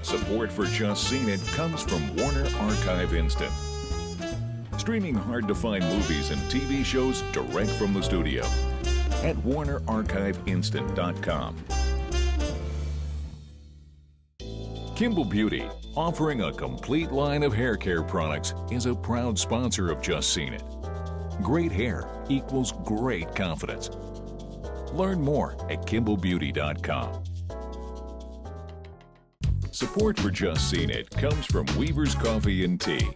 Support for Just Seen It comes from Warner Archive Instant. Streaming hard-to-find movies and TV shows direct from the studio at WarnerArchiveInstant.com. Kimball Beauty, offering a complete line of hair care products, is a proud sponsor of Just Seen It. Great hair equals great confidence. Learn more at KimballBeauty.com. Support for Just Seen It comes from Weaver's Coffee and Tea,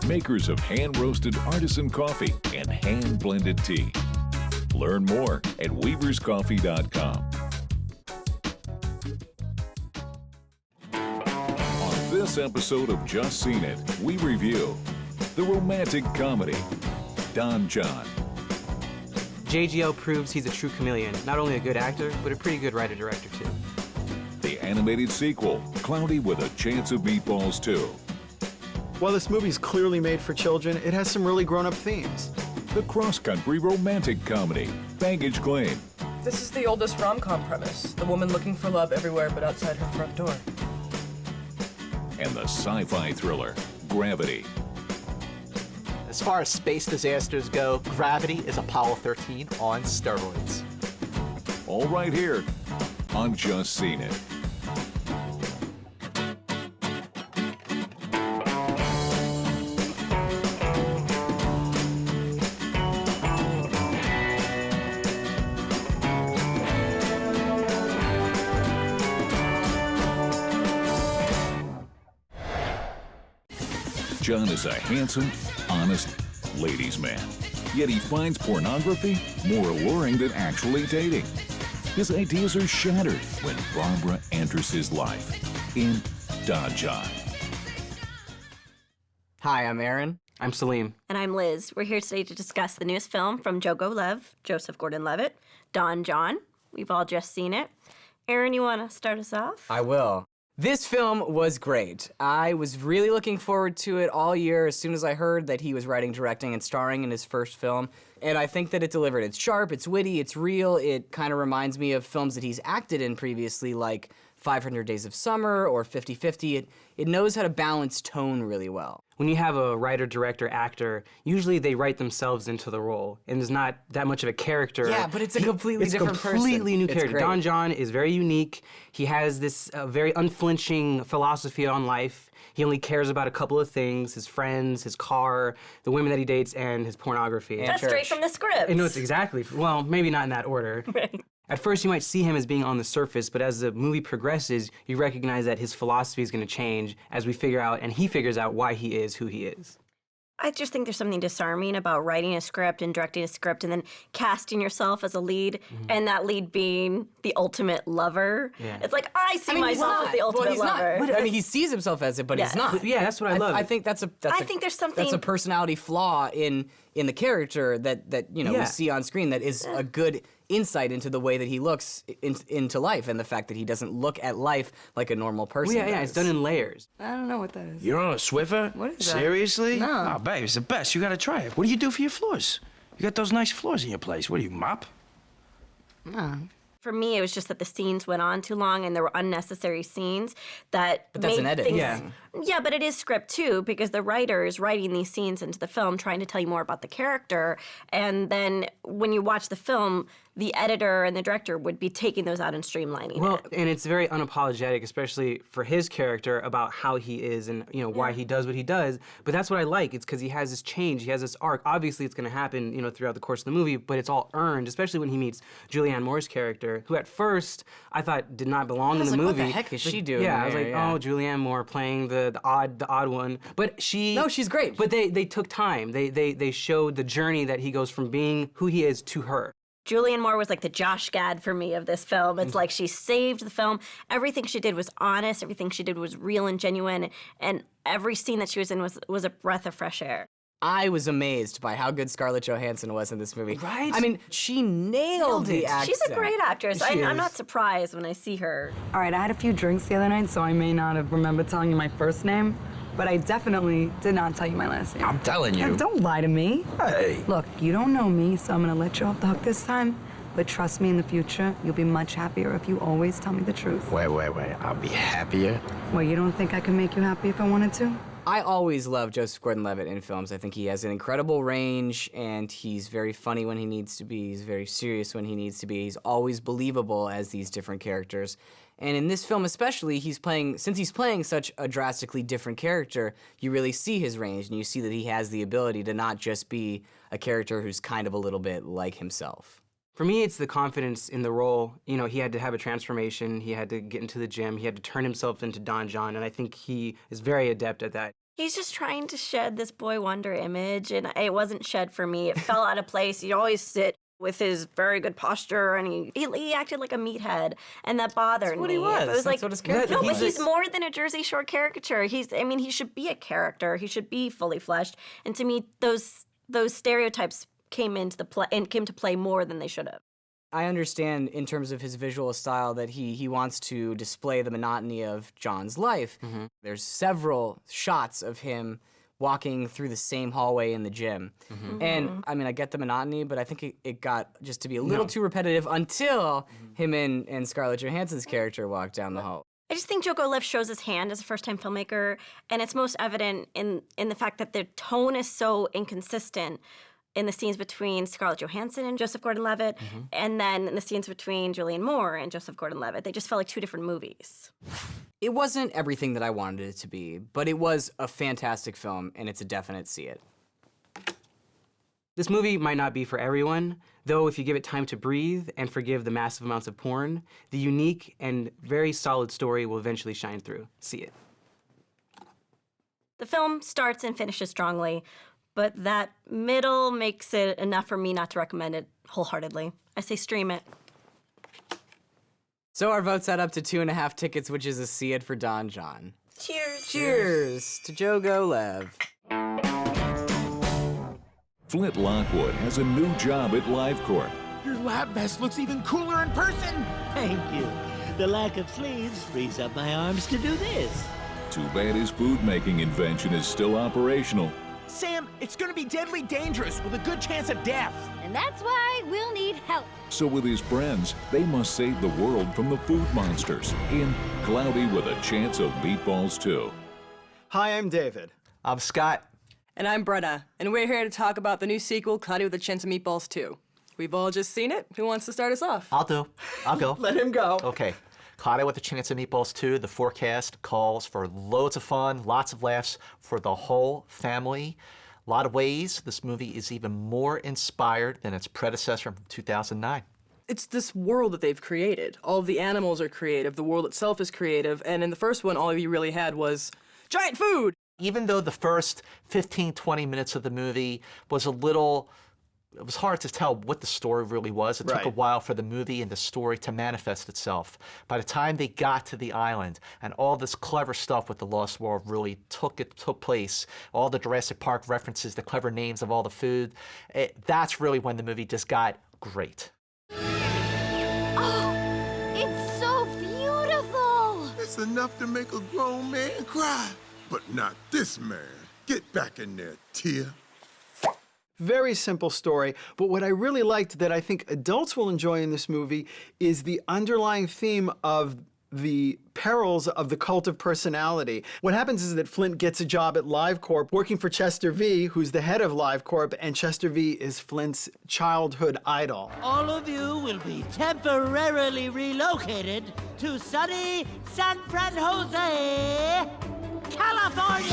makers of hand-roasted artisan coffee and hand-blended tea. Learn more at weaverscoffee.com. On this episode of Just Seen It, we review the romantic comedy, Don John. JGL proves he's a true chameleon, not only a good actor, but a pretty good writer-director too. The animated sequel, Cloudy with a Chance of Meatballs 2. While this movie's clearly made for children, it has some really grown-up themes. The cross-country romantic comedy, Baggage Claim. This is the oldest rom-com premise. The woman looking for love everywhere but outside her front door. And the sci-fi thriller, Gravity. As far as space disasters go, Gravity is Apollo 13 on steroids. All right here on Just Seen It. John is a handsome, honest ladies' man. Yet he finds pornography more alluring than actually dating. His ideas are shattered when Barbara enters his life in Don John. Hi, I'm Aaron. I'm Salim. And I'm Liz. We're here today to discuss the newest film from Joseph Gordon-Levitt, Don John. We've all just seen it. Aaron, you want to start us off? I will. This film was great. I was really looking forward to it all year as soon as I heard that he was writing, directing, and starring in his first film. And I think that it delivered. It's sharp, it's witty, it's real. It kind of reminds me of films that he's acted in previously, like 500 Days of Summer or 50-50. It knows how to balance tone really well. When you have a writer, director, actor, usually they write themselves into the role, and there's not that much of a character. Yeah, but it's a completely different person. It's a completely new character. Don John is very unique. He has this very unflinching philosophy on life. He only cares about a couple of things: his friends, his car, the women that he dates, and his pornography. That's straight from the script. No, it's exactly. Well, maybe not in that order. Right. At first, you might see him as being on the surface, but as the movie progresses, you recognize that his philosophy is going to change as we figure out, and he figures out why he is who he is. I just think there's something disarming about writing a script and directing a script and then casting yourself as a lead, and that lead being the ultimate lover. Yeah. It's like, I see myself as the ultimate lover. I mean, he sees himself as it, but he's not. Yeah, that's what I love. I think that's a personality flaw in the character that we see on screen that is a good insight into the way that he looks into life and the fact that he doesn't look at life like a normal person does. Yeah, it's done in layers. I don't know what that is. You're on a Swiffer? What is that? Seriously? No. Oh, babe, it's the best. You gotta try it. What do you do for your floors? You got those nice floors in your place. What do you, mop? No. For me, it was just that the scenes went on too long and there were unnecessary scenes that But that's made an edit. things... Yeah. Yeah, but it is script too, because the writer is writing these scenes into the film, trying to tell you more about the character, and then when you watch the film, the editor and the director would be taking those out and streamlining it. And it's very unapologetic, especially for his character, about how he is and why he does what he does. But that's what I like. It's because he has this change, he has this arc. Obviously, it's going to happen, throughout the course of the movie, but it's all earned, especially when he meets Julianne Moore's character, who at first I thought did not belong in the movie. What the heck is she doing? Yeah, I was like, oh, Julianne Moore playing the odd one. But No, she's great. But they took time. They showed the journey that he goes from being who he is to her. Julianne Moore was like the Josh Gad for me of this film. It's like she saved the film. Everything she did was honest. Everything she did was real and genuine. And every scene that she was in was a breath of fresh air. I was amazed by how good Scarlett Johansson was in this movie. Right? I mean, she nailed the accent. She's a great actress. I'm not surprised when I see her. All right, I had a few drinks the other night, so I may not have remembered telling you my first name, but I definitely did not tell you my last name. I'm telling you. Yeah, don't lie to me. Hey. Look, you don't know me, so I'm gonna let you off the hook this time, but trust me, in the future, you'll be much happier if you always tell me the truth. Wait. I'll be happier? Well, you don't think I could make you happy if I wanted to? I always love Joseph Gordon-Levitt in films. I think he has an incredible range, and he's very funny when he needs to be. He's very serious when he needs to be. He's always believable as these different characters. And in this film especially, since he's playing such a drastically different character, you really see his range, and you see that he has the ability to not just be a character who's kind of a little bit like himself. For me, it's the confidence in the role. You know, he had to have a transformation, he had to get into the gym, he had to turn himself into Don John, and I think he is very adept at that. He's just trying to shed this boy wonder image, and it wasn't shed for me. It fell out of place. He'd always sit with his very good posture, and he acted like a meathead, and that bothered me. That's what he was. It was That's what his character no, was. but he's more than a Jersey Shore caricature. He should be a character. He should be fully fleshed, and to me, those stereotypes came to play more than they should have. I understand in terms of his visual style that he wants to display the monotony of John's life. Mm-hmm. There's several shots of him walking through the same hallway in the gym. Mm-hmm. And, I mean, I get the monotony, but I think it got just to be a little too repetitive until him and Scarlett Johansson's character walked down the hall. I just think Jogo-Lev shows his hand as a first-time filmmaker, and it's most evident in the fact that the tone is so inconsistent in the scenes between Scarlett Johansson and Joseph Gordon-Levitt, and then in the scenes between Julianne Moore and Joseph Gordon-Levitt. They just felt like two different movies. It wasn't everything that I wanted it to be, but it was a fantastic film, and it's a definite see it. This movie might not be for everyone, though if you give it time to breathe and forgive the massive amounts of porn, the unique and very solid story will eventually shine through. See it. The film starts and finishes strongly, but that middle makes it enough for me not to recommend it wholeheartedly. I say stream it. So our votes add up to 2.5 tickets, which is a see it for Don John. Cheers. Cheers to Jogo-Lev. Flint Lockwood has a new job at LiveCorp. Your lab vest looks even cooler in person. Thank you. The lack of sleeves frees up my arms to do this. Too bad his food-making invention is still operational. Sam, it's gonna be deadly dangerous with a good chance of death. And that's why we'll need help. So with his friends, they must save the world from the food monsters in Cloudy with a Chance of Meatballs 2. Hi, I'm David. I'm Scott. And I'm Brenna, and we're here to talk about the new sequel, Cloudy with a Chance of Meatballs 2. We've all just seen it. Who wants to start us off? I'll go. Let him go. Okay. Cloudy with a Chance of Meatballs 2, the forecast calls for loads of fun, lots of laughs for the whole family. A lot of ways, this movie is even more inspired than its predecessor from 2009. It's this world that they've created. All of the animals are creative, the world itself is creative, and in the first one, all you really had was giant food! Even though the first 15, 20 minutes of the movie was it was hard to tell what the story really was. It took a while for the movie and the story to manifest itself. By the time they got to the island and all this clever stuff with the Lost World really took place, all the Jurassic Park references, the clever names of all the food, that's really when the movie just got great. Oh, it's so beautiful! It's enough to make a grown man cry. But not this man. Get back in there, Tia. Very simple story, but what I really liked that I think adults will enjoy in this movie is the underlying theme of the perils of the cult of personality. What happens is that Flint gets a job at LiveCorp working for Chester V, who's the head of LiveCorp, and Chester V is Flint's childhood idol. All of you will be temporarily relocated to sunny San Fran Jose, California!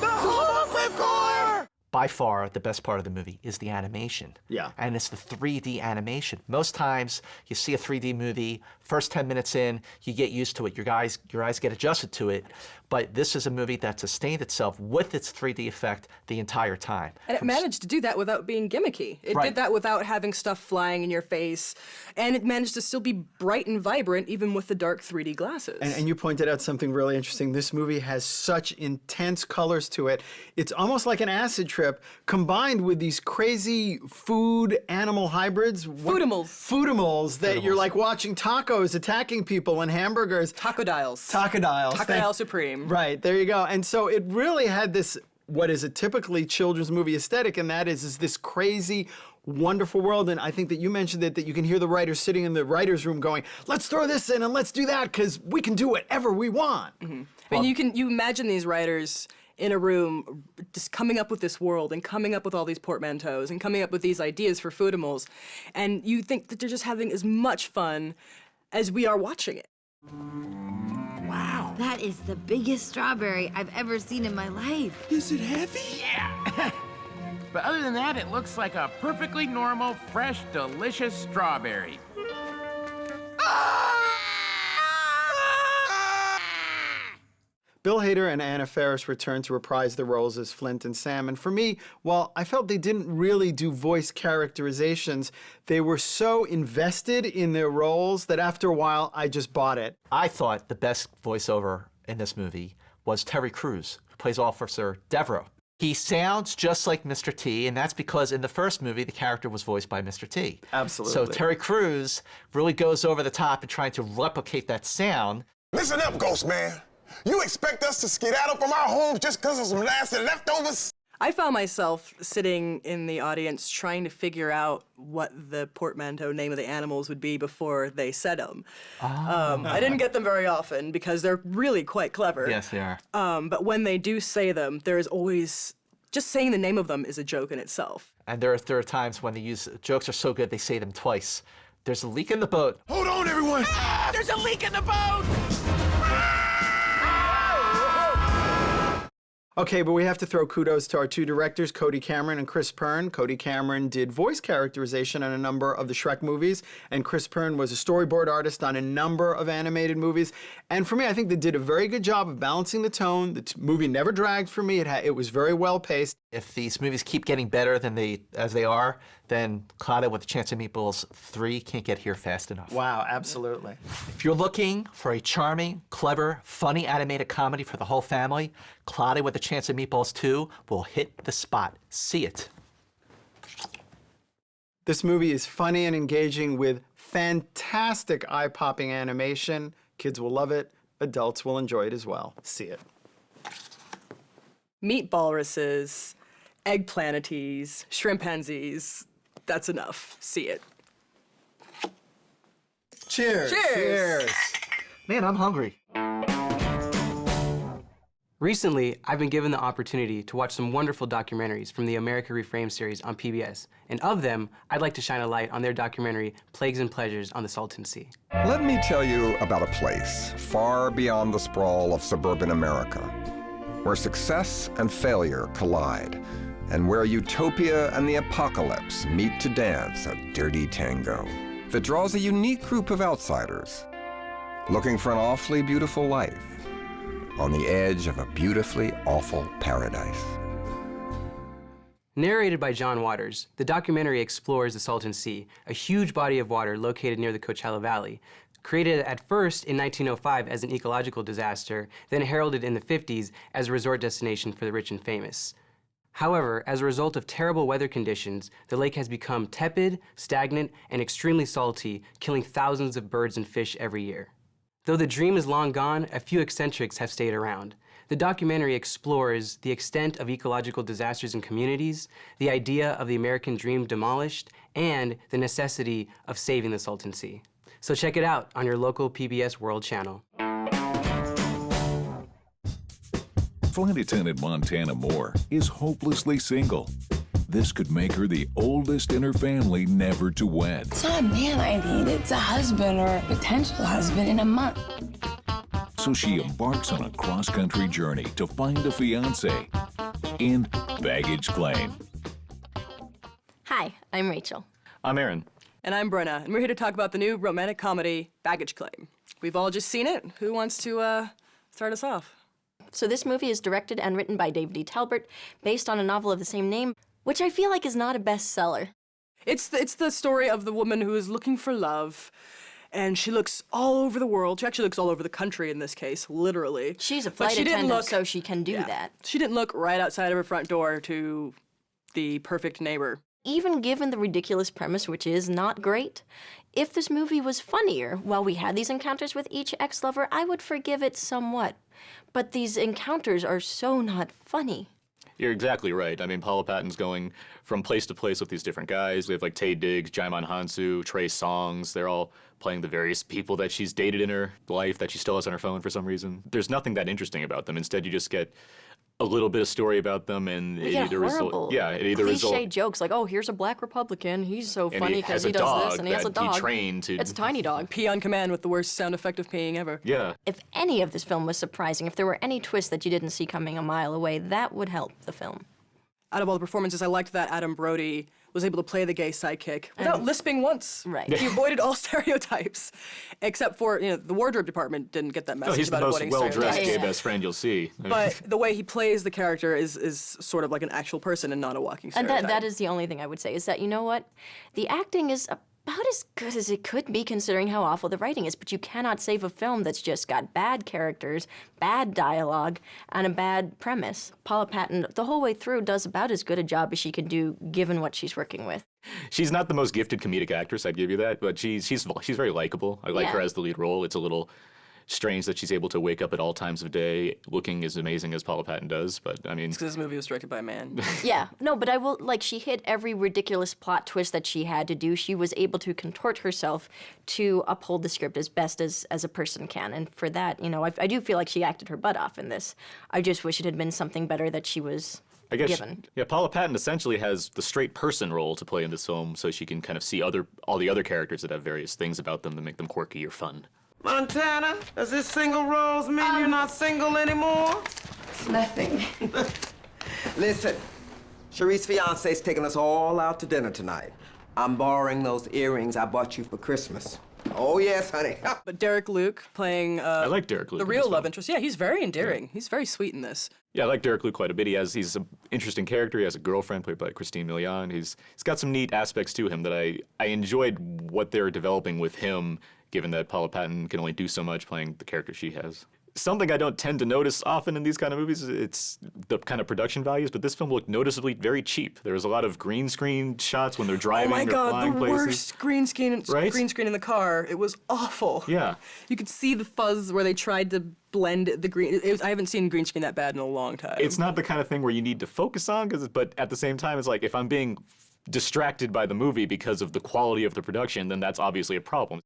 The home of LiveCorp! By far, the best part of the movie is the animation. Yeah. And it's the 3D animation. Most times, you see a 3D movie, first 10 minutes in, you get used to it, your eyes get adjusted to it, but this is a movie that sustained itself with its 3D effect the entire time. And it managed to do that without being gimmicky. It did that without having stuff flying in your face, and it managed to still be bright and vibrant even with the dark 3D glasses. And you pointed out something really interesting. This movie has such intense colors to it. It's almost like an acid trip combined with these crazy food-animal hybrids. Foodimals that you're like watching tacos attacking people and hamburgers. Tacodiles. Tacodile Supreme. Right, there you go. And so it really had this, what is a typically children's movie aesthetic, and that is this crazy, wonderful world. And I think that you mentioned that you can hear the writers sitting in the writer's room going, let's throw this in and let's do that because we can do whatever we want. Mm-hmm. I mean, you imagine these writers in a room just coming up with this world and coming up with all these portmanteaus and coming up with these ideas for foodimals. And you think that they're just having as much fun as we are watching it. Wow. That is the biggest strawberry I've ever seen in my life. Is it heavy? Yeah. But other than that, it looks like a perfectly normal, fresh, delicious strawberry. Bill Hader and Anna Faris returned to reprise their roles as Flint and Sam, and for me, while I felt they didn't really do voice characterizations, they were so invested in their roles that after a while, I just bought it. I thought the best voiceover in this movie was Terry Crews, who plays Officer Devereaux. He sounds just like Mr. T, and that's because in the first movie, the character was voiced by Mr. T. Absolutely. So Terry Crews really goes over the top in trying to replicate that sound. Listen up, Ghost Man. You expect us to skedaddle from our homes just because of some nasty leftovers? I found myself sitting in the audience trying to figure out what the portmanteau name of the animals would be before they said them. I didn't get them very often because they're really quite clever. Yes, they are. But when they do say them, there's always, just saying the name of them is a joke in itself. And there are times when they use, jokes are so good they say them twice. There's a leak in the boat. Hold on, everyone! Ah, there's a leak in the boat! Okay, but we have to throw kudos to our two directors, Cody Cameron and Chris Pern. Cody Cameron did voice characterization on a number of the Shrek movies, and Chris Pern was a storyboard artist on a number of animated movies. And for me, I think they did a very good job of balancing the tone. The movie never dragged for me. It was very well paced. If these movies keep getting better as they are, then Clouded with a Chance of Meatballs 3 can't get here fast enough. Wow, absolutely. If you're looking for a charming, clever, funny animated comedy for the whole family, Clouded with a Chance of Meatballs 2 will hit the spot. See it. This movie is funny and engaging with fantastic eye-popping animation. Kids will love it. Adults will enjoy it as well. See it. Meat walruses, eggplanities, shrimpanzees. That's enough. See it. Cheers. Cheers. Man, I'm hungry. Recently, I've been given the opportunity to watch some wonderful documentaries from the America Reframed series on PBS. And of them, I'd like to shine a light on their documentary, Plagues and Pleasures on the Salton Sea. Let me tell you about a place far beyond the sprawl of suburban America, where success and failure collide, and where utopia and the apocalypse meet to dance a dirty tango that draws a unique group of outsiders looking for an awfully beautiful life on the edge of a beautifully awful paradise. Narrated by John Waters, the documentary explores the Salton Sea, a huge body of water located near the Coachella Valley. Created at first in 1905 as an ecological disaster, then heralded in the 50s as a resort destination for the rich and famous. However, as a result of terrible weather conditions, the lake has become tepid, stagnant, and extremely salty, killing thousands of birds and fish every year. Though the dream is long gone, a few eccentrics have stayed around. The documentary explores the extent of ecological disasters in communities, the idea of the American dream demolished, and the necessity of saving the Salton Sea. So check it out on your local PBS World channel. Flight attendant Montana Moore is hopelessly single. This could make her the oldest in her family never to wed. It's not a man I need, it's a husband or a potential husband in a month. So she embarks on a cross-country journey to find a fiancé in baggage claim. Hi, I'm Rachel. I'm Aaron. And I'm Brenna, and we're here to talk about the new romantic comedy, Baggage Claim. We've all just seen it. Who wants to start us off? So this movie is directed and written by David E. Talbert, based on a novel of the same name, which I feel like is not a bestseller. It's the story of the woman who is looking for love, and she looks all over the world. She actually looks all over the country in this case, literally. She's a flight attendant, so she can do that. She didn't look right outside of her front door to the perfect neighbor. Even given the ridiculous premise, which is not great, if this movie was funnier while we had these encounters with each ex-lover, I would forgive it somewhat. But these encounters are so not funny. You're exactly right. I mean, Paula Patton's going from place to place with these different guys. We have like Taye Diggs, Jaimon Hansu, Trey Songz. They're all playing the various people that she's dated in her life that she still has on her phone for some reason. There's nothing that interesting about them. Instead, you just get a little bit of story about them, and it either results. Yeah, it either results. Cliche jokes like, "Oh, here's a black Republican. He's so And funny he because has a he does dog this, and he has a that he dog. trained to- It's a tiny dog. Pee on command with the worst sound effect of peeing ever. Yeah. If any of this film was surprising, if there were any twists that you didn't see coming a mile away, that would help the film. Out of all the performances, I liked that Adam Brody was able to play the gay sidekick without lisping once. Right. He avoided all stereotypes, except for, the wardrobe department didn't get that Oh, message he's the about most avoiding well-dressed stereotypes. gay best friend you'll see. But the way he plays the character is sort of like an actual person and not a walking And stereotype. that is the only thing I would say, is that, you know what? The acting is about as good as it could be considering how awful the writing is, but you cannot save a film that's just got bad characters, bad dialogue, and a bad premise. Paula Patton, the whole way through, does about as good a job as she can do given what she's working with. She's not the most gifted comedic actress, I'd give you that, but she's very likable. I like her as the lead role. It's a little strange that she's able to wake up at all times of day looking as amazing as Paula Patton does, but I mean... It's because this movie was directed by a man. Yeah, no, but I will, she hit every ridiculous plot twist that she had to do. She was able to contort herself to uphold the script as best as a person can, and for that, I do feel like she acted her butt off in this. I just wish it had been something better that she was given. Yeah, Paula Patton essentially has the straight person role to play in this film, so she can kind of see all the other characters that have various things about them to make them quirky or fun. Montana, does this single rose mean you're not single anymore? It's nothing. Listen, Cherie's fiance's taking us all out to dinner tonight. I'm borrowing those earrings I bought you for Christmas. Oh, yes, honey. But Derek Luke playing I like Derek Luke the in real this love film. interest. Yeah, he's very endearing. He's very sweet in this. Yeah, I like Derek Luke quite a bit. He's an interesting character. He has a girlfriend played by Christine Milian. He's got some neat aspects to him that I enjoyed what they're developing with him, given that Paula Patton can only do so much playing the character she has. Something I don't tend to notice often in these kind of movies, it's the kind of production values, but this film looked noticeably very cheap. There was a lot of green screen shots when they're driving or flying the places. worst green screen in the car. It was awful. Yeah. You could see the fuzz where they tried to blend the green. I haven't seen green screen that bad in a long time. It's not the kind of thing where you need to focus on, but at the same time, it's like if I'm being distracted by the movie because of the quality of the production, then that's obviously a problem.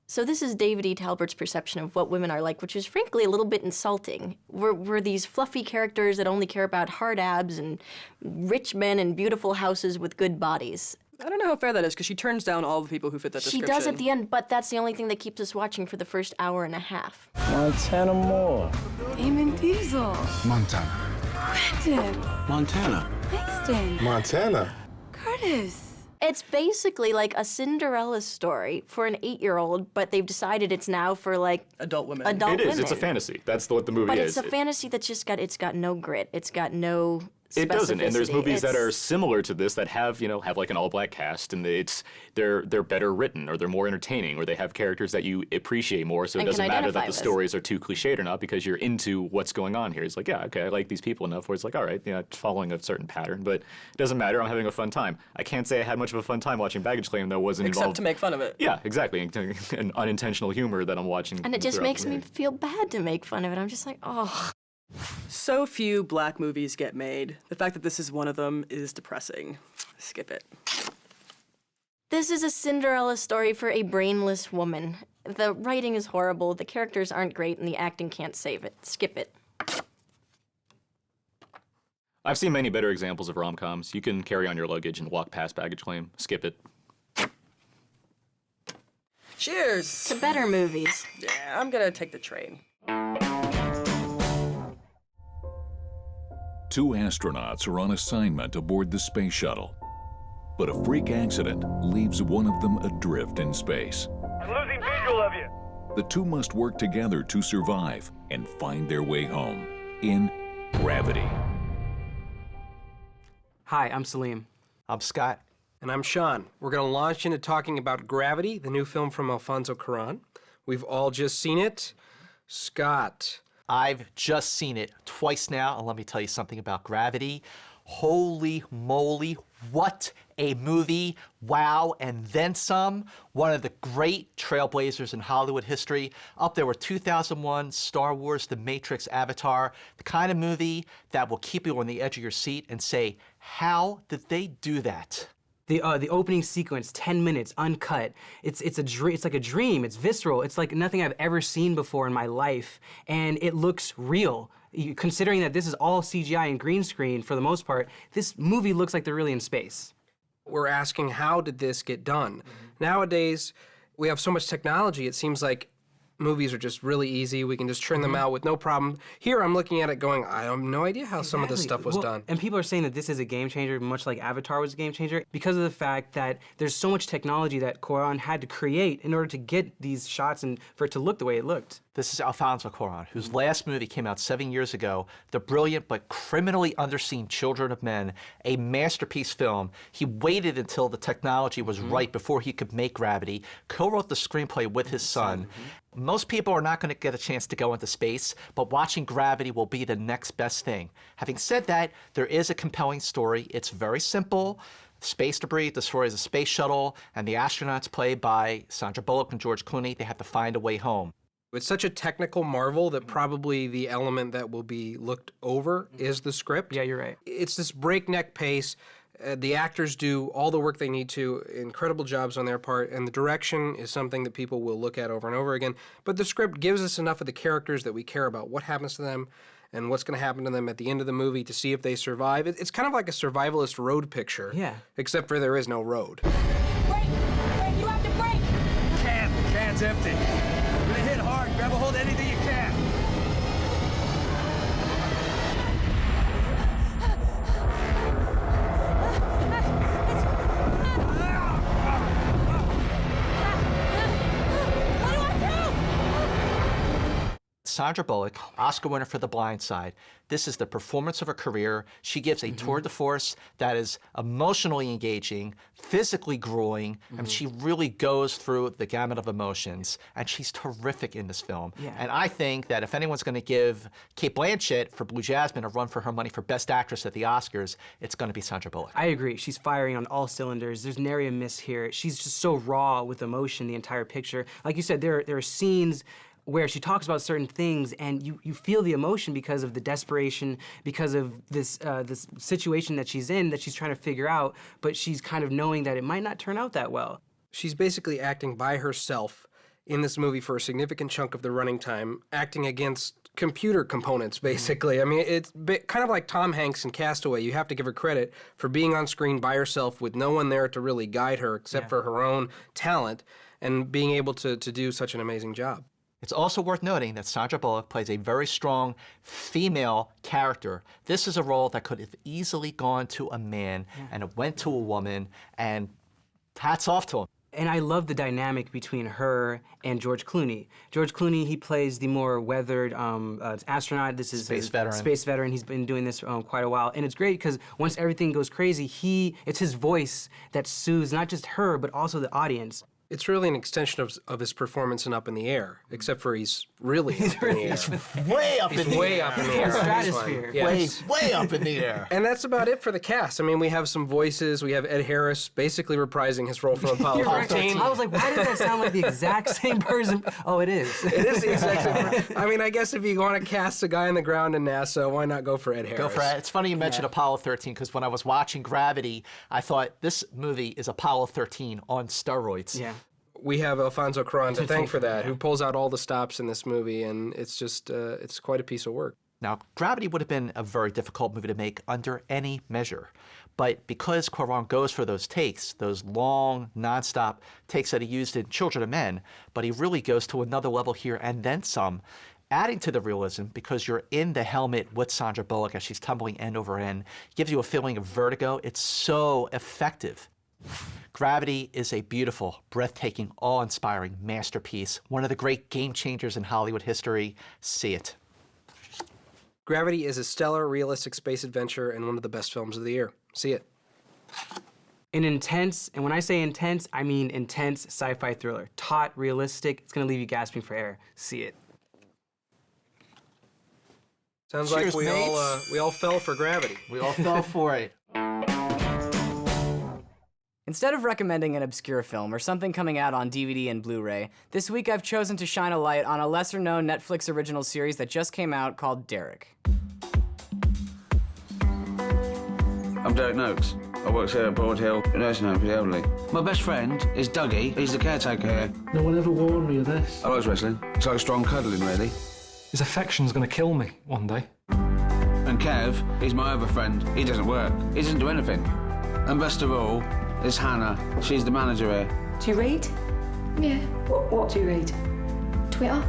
So this is David E. Talbert's perception of what women are like, which is frankly a little bit insulting. We're these fluffy characters that only care about hard abs and rich men and beautiful houses with good bodies. I don't know how fair that is, because she turns down all the people who fit that She description. does at the end, but that's the only thing that keeps us watching for the first hour and a half. Montana Moore. Eamon Diesel. Montana. Quentin. Montana. Langston. Montana. Curtis. It's basically like a Cinderella story for an 8-year-old, but they've decided it's now for adult women. Adult women. It's a fantasy. That's what the movie But is. it's a fantasy that's just got no grit. It's got no specificity. It doesn't, and there's movies that are similar to this that have like an all-black cast, and they're better written, or they're more entertaining, or they have characters that you appreciate more, so it And doesn't can matter that identify the with. stories are too cliched or not, because you're into what's going on here. It's like, yeah, okay, I like these people enough where it's like, all right, it's following a certain pattern, but it doesn't matter, I'm having a fun time. I can't say I had much of a fun time watching Baggage Claim that wasn't Except involved. to make fun of it. Yeah, exactly, an unintentional humor that I'm watching. And it just throughout makes the me movie. feel bad to make fun of it. I'm just like, oh. So few black movies get made. The fact that this is one of them is depressing. Skip it. This is a Cinderella story for a brainless woman. The writing is horrible, the characters aren't great, and the acting can't save it. Skip it. I've seen many better examples of rom-coms. You can carry on your luggage and walk past Baggage Claim. Skip it. Cheers! To better movies. Yeah, I'm gonna take the train. 2 astronauts are on assignment aboard the space shuttle. But a freak accident leaves one of them adrift in space. I'm losing visual of you. The two must work together to survive and find their way home in Gravity. Hi, I'm Salim. I'm Scott. And I'm Sean. We're going to launch into talking about Gravity, the new film from Alfonso Cuarón. We've all just seen it. Scott. I've just seen it twice now, and let me tell you something about Gravity. Holy moly, what a movie. Wow, and then some. One of the great trailblazers in Hollywood history. Up there with 2001, Star Wars, The Matrix, Avatar. The kind of movie that will keep you on the edge of your seat and say, how did they do that? The opening sequence, 10 minutes, uncut. It's like a dream. It's visceral. It's like nothing I've ever seen before in my life, and it looks real. Considering that this is all CGI and green screen for the most part, this movie looks like they're really in space. We're asking, how did this get done? Nowadays, we have so much technology, it seems like movies are just really easy. We can just churn them out with no problem. Here, I'm looking at it going, I have no idea how some of this stuff was done. And people are saying that this is a game changer, much like Avatar was a game changer, because of the fact that there's so much technology that Cuarón had to create in order to get these shots and for it to look the way it looked. This is Alfonso Cuarón, whose last movie came out 7 years ago, the brilliant but criminally underseen Children of Men, a masterpiece film. He waited until the technology was right before he could make Gravity, co-wrote the screenplay with his son. Most people are not going to get a chance to go into space, but watching Gravity will be the next best thing. Having said that, there is a compelling story. It's very simple. Space debris destroys a space shuttle, and the astronauts, played by Sandra Bullock and George Clooney, they have to find a way home. It's such a technical marvel that probably the element that will be looked over is the script. Yeah, you're right. It's this breakneck pace. The actors do all the work they need to, incredible jobs on their part, and the direction is something that people will look at over and over again. But the script gives us enough of the characters that we care about what happens to them and what's going to happen to them at the end of the movie to see if they survive. It's kind of like a survivalist road picture. Yeah. Except for there is no road. Brake! Brake! You have to brake! Can's empty. You're gonna hit hard. Grab a hold of anything you can. Sandra Bullock, Oscar winner for The Blind Side. This is the performance of her career. She gives a tour de force that is emotionally engaging, physically grueling, and she really goes through the gamut of emotions, and she's terrific in this film. Yeah. And I think that if anyone's going to give Cate Blanchett for Blue Jasmine a run for her money for Best Actress at the Oscars, it's going to be Sandra Bullock. I agree. She's firing on all cylinders. There's nary a miss here. She's just so raw with emotion, the entire picture. Like you said, there are scenes where she talks about certain things and you feel the emotion because of the desperation, because of this situation that she's in, that she's trying to figure out, but she's kind of knowing that it might not turn out that well. She's basically acting by herself in this movie for a significant chunk of the running time, acting against computer components, basically. I mean, it's kind of like Tom Hanks in Castaway. You have to give her credit for being on screen by herself with no one there to really guide her except for her own talent and being able to do such an amazing job. It's also worth noting that Sandra Bullock plays a very strong female character. This is a role that could have easily gone to a man, and it went to a woman, and hats off to him. And I love the dynamic between her and George Clooney. George Clooney, he plays the more weathered astronaut. This is Space veteran. Space veteran. He's been doing this quite a while. And it's great because once everything goes crazy, it's his voice that soothes not just her, but also the audience. It's really an extension of his performance in Up in the Air, except for he's really up in the air. He's way up in the air. Way up in the air. Stratosphere. Yes. Way up in the air. And that's about it for the cast. I mean, we have some voices. We have Ed Harris basically reprising his role from Apollo 13. I was like, why does that sound like the exact same person? Oh, it is. It is the exact same person. I mean, I guess if you want to cast a guy on the ground in NASA, why not go for Ed Harris? Go for it. It's funny you mentioned Apollo 13 because when I was watching Gravity, I thought this movie is Apollo 13 on steroids. Yeah. We have Alfonso Cuarón to thank for that, who pulls out all the stops in this movie, and it's just, it's quite a piece of work. Now, Gravity would have been a very difficult movie to make under any measure. But because Cuarón goes for those takes, those long, nonstop takes that he used in Children of Men, but he really goes to another level here and then some, adding to the realism because you're in the helmet with Sandra Bullock as she's tumbling end over end, gives you a feeling of vertigo. It's so effective. Gravity is a beautiful, breathtaking, awe-inspiring masterpiece, one of the great game changers in Hollywood history. See it. Gravity is a stellar, realistic space adventure and one of the best films of the year. See it. An intense, and when I say intense, I mean intense sci-fi thriller. Taut, realistic, it's gonna leave you gasping for air. See it. Sounds Cheers, like we all fell for gravity. We all fell for it. Instead of recommending an obscure film or something coming out on DVD and Blu-ray, this week I've chosen to shine a light on a lesser-known Netflix original series that just came out called Derek. I'm Derek Noakes. I work here at Broad Hill, a nursing home for the elderly. My best friend is Dougie. He's the caretaker here. No one ever warned me of this. I like wrestling. It's like strong cuddling, really. His affection's gonna kill me one day. And Kev, he's my other friend. He doesn't work. He doesn't do anything. And best of all, is Hannah. She's the manager here. Do you read? Yeah. What do you read? Twitter?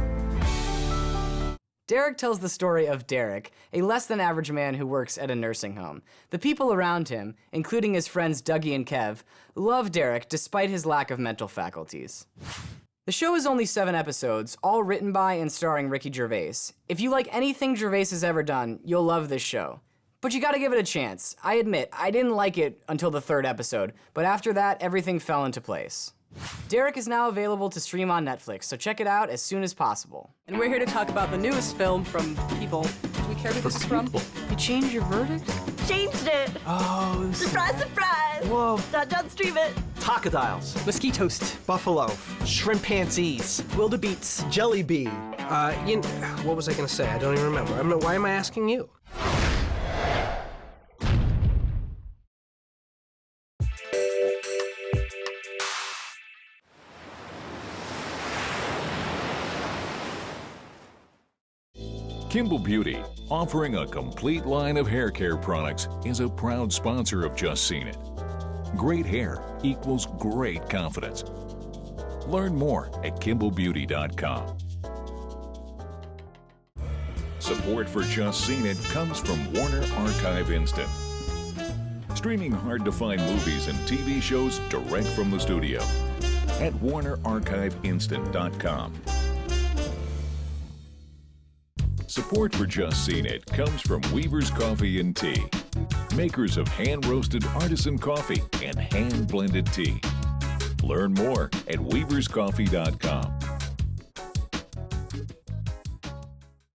Derek tells the story of Derek, a less-than-average man who works at a nursing home. The people around him, including his friends Dougie and Kev, love Derek despite his lack of mental faculties. The show is only 7 episodes, all written by and starring Ricky Gervais. If you like anything Gervais has ever done, you'll love this show. But you gotta give it a chance. I admit, I didn't like it until the 3rd episode, but after that, everything fell into place. Derek is now available to stream on Netflix, so check it out as soon as possible. And we're here to talk about the newest film from People. Do we care who this is from? You changed your verdict? Changed it. Oh, Surprise, surprise. Whoa. Don't stream it. Tacodiles. Mosquitoast. Buffalo. Shrimp pansies. Wildebeets. Jelly bee. What was I going to say? I don't even remember. Why am I asking you? Kimball Beauty, offering a complete line of hair care products, is a proud sponsor of Just Seen It. Great hair equals great confidence. Learn more at KimballBeauty.com. Support for Just Seen It comes from Warner Archive Instant. Streaming hard-to-find movies and TV shows direct from the studio at WarnerArchiveInstant.com. Support for Just Seen It comes from Weaver's Coffee and Tea, makers of hand-roasted artisan coffee and hand-blended tea. Learn more at weaverscoffee.com.